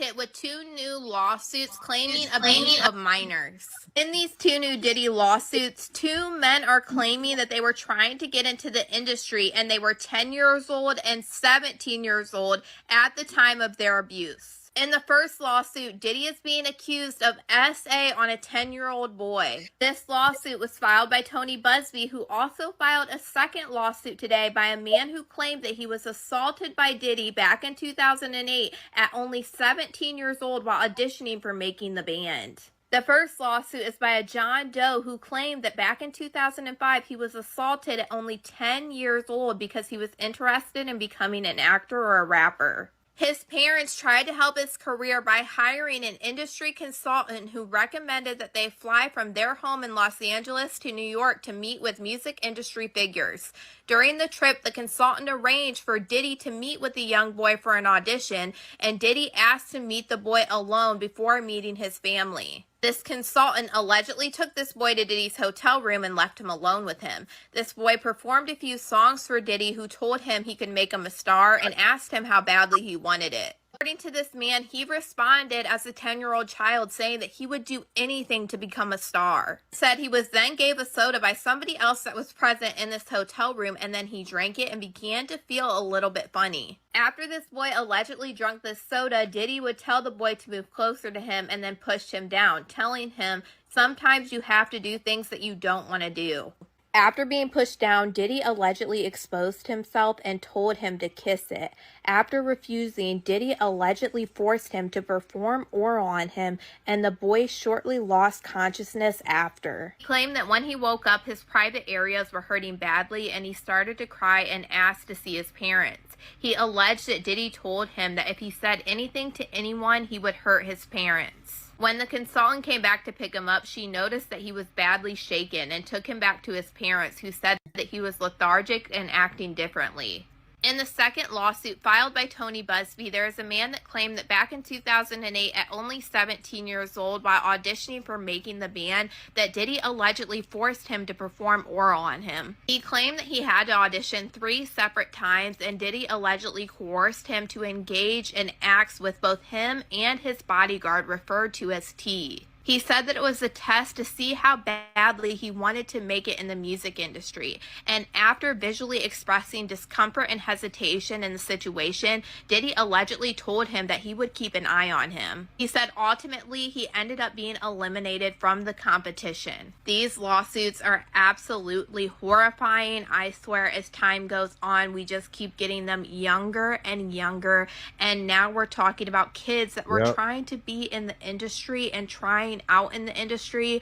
hit with two new lawsuits claiming abuse of minors. In these two new Diddy lawsuits, two men are claiming that they were trying to get into the industry and they were 10 years old and 17 years old at the time of their abuse. In the first lawsuit, Diddy is being accused of SA on a 10-year-old boy. This lawsuit was filed by Tony Busby, who also filed a second lawsuit today by a man who claimed that he was assaulted by Diddy back in 2008 at only 17 years old while auditioning for Making the Band. The first lawsuit is by a John Doe who claimed that back in 2005 he was assaulted at only 10 years old because he was interested in becoming an actor or a rapper. His parents tried to help his career by hiring an industry consultant who recommended that they fly from their home in Los Angeles to New York to meet with music industry figures. During the trip, the consultant arranged for Diddy to meet with the young boy for an audition, and Diddy asked to meet the boy alone before meeting his family. This consultant allegedly took this boy to Diddy's hotel room and left him alone with him. This boy performed a few songs for Diddy, who told him he could make him a star and asked him how badly he wanted it. According to this man, he responded as a 10-year-old child, saying that he would do anything to become a star. Said he was then gave a soda by somebody else that was present in this hotel room, and then he drank it and began to feel a little bit funny. After this boy allegedly drank this soda, Diddy would tell the boy to move closer to him and then pushed him down, telling him, "Sometimes you have to do things that you don't want to do." After being pushed down, Diddy allegedly exposed himself and told him to kiss it. After refusing, Diddy allegedly forced him to perform oral on him, and the boy shortly lost consciousness after. He claimed that when he woke up, his private areas were hurting badly, and he started to cry and asked to see his parents. He alleged that Diddy told him that if he said anything to anyone, he would hurt his parents. When the consultant came back to pick him up, she noticed that he was badly shaken and took him back to his parents, who said that he was lethargic and acting differently. In the second lawsuit filed by Tony Busby, there is a man that claimed that back in 2008, at only 17 years old, while auditioning for Making the Band, that Diddy allegedly forced him to perform oral on him. He claimed that he had to audition 3 separate times, and Diddy allegedly coerced him to engage in acts with both him and his bodyguard, referred to as T. He said that it was a test to see how badly he wanted to make it in the music industry. And after visually expressing discomfort and hesitation in the situation, Diddy allegedly told him that he would keep an eye on him. He said ultimately he ended up being eliminated from the competition. These lawsuits are absolutely horrifying. I swear as time goes on, we just keep getting them younger and younger. And now we're talking about kids that were trying to be in the industry and trying out in the industry.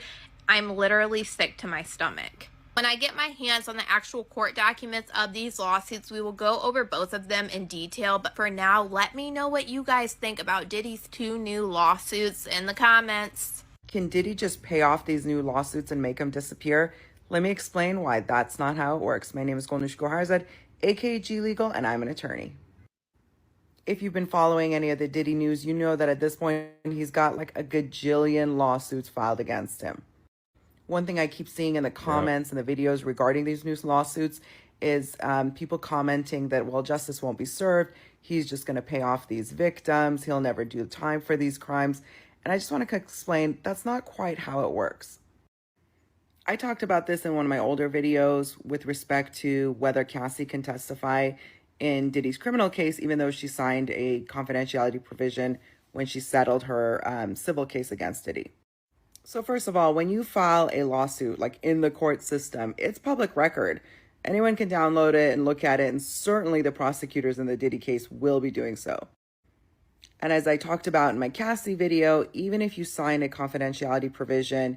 I'm literally sick to my stomach. When I get my hands on the actual court documents of these lawsuits, we will go over both of them in detail. But for now, let me know what you guys think about Diddy's 2 new lawsuits in the comments. Can Diddy just pay off these new lawsuits and make them disappear? Let me explain why that's not how it works. My name is Golnush Goharzad, aka G Legal, and I'm an attorney. If you've been following any of the Diddy news, you know that at this point, he's got like a gajillion lawsuits filed against him. One thing I keep seeing in the comments and the videos regarding these new lawsuits is people commenting that, well, justice won't be served. He's just going to pay off these victims. He'll never do time for these crimes. And I just want to explain that's not quite how it works. I talked about this in one of my older videos with respect to whether Cassie can testify in Diddy's criminal case, even though she signed a confidentiality provision when she settled her civil case against Diddy. So first of all, when you file a lawsuit, like in the court system, it's public record. Anyone can download it and look at it, and certainly the prosecutors in the Diddy case will be doing so. And as I talked about in my Cassie video, even if you sign a confidentiality provision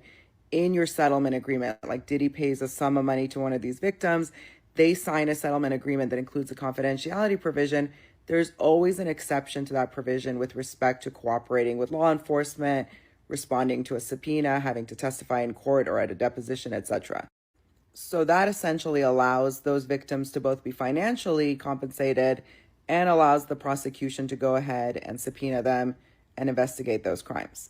in your settlement agreement, like Diddy pays a sum of money to one of these victims, they sign a settlement agreement that includes a confidentiality provision, there's always an exception to that provision with respect to cooperating with law enforcement, responding to a subpoena, having to testify in court or at a deposition, etc. So that essentially allows those victims to both be financially compensated and allows the prosecution to go ahead and subpoena them and investigate those crimes.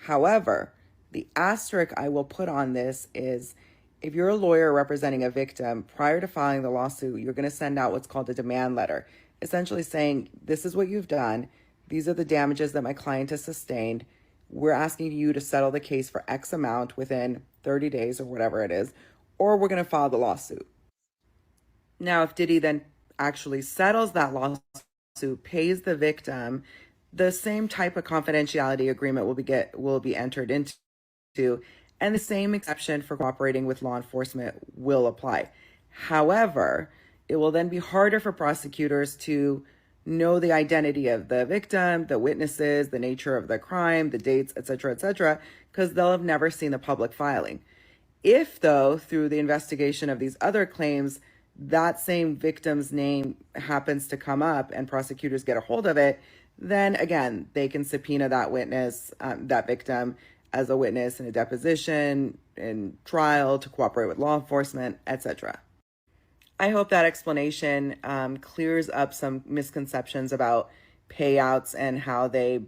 However, the asterisk I will put on this is, if you're a lawyer representing a victim, prior to filing the lawsuit, you're going to send out what's called a demand letter, essentially saying, this is what you've done. These are the damages that my client has sustained. We're asking you to settle the case for X amount within 30 days or whatever it is, or we're going to file the lawsuit. Now, if Diddy then actually settles that lawsuit, pays the victim, the same type of confidentiality agreement will be entered into, and the same exception for cooperating with law enforcement will apply. However, it will then be harder for prosecutors to know the identity of the victim, the witnesses, the nature of the crime, the dates, etc., because they'll have never seen the public filing. If, though, through the investigation of these other claims, that same victim's name happens to come up and prosecutors get a hold of it, then again, they can subpoena that witness, that victim, as a witness in a deposition, in trial, to cooperate with law enforcement, etc. I hope that explanation clears up some misconceptions about payouts and how they,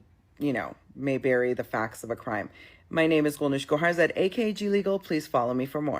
may bury the facts of a crime. My name is Golnish Goharzad, AKG Legal. Please follow me for more.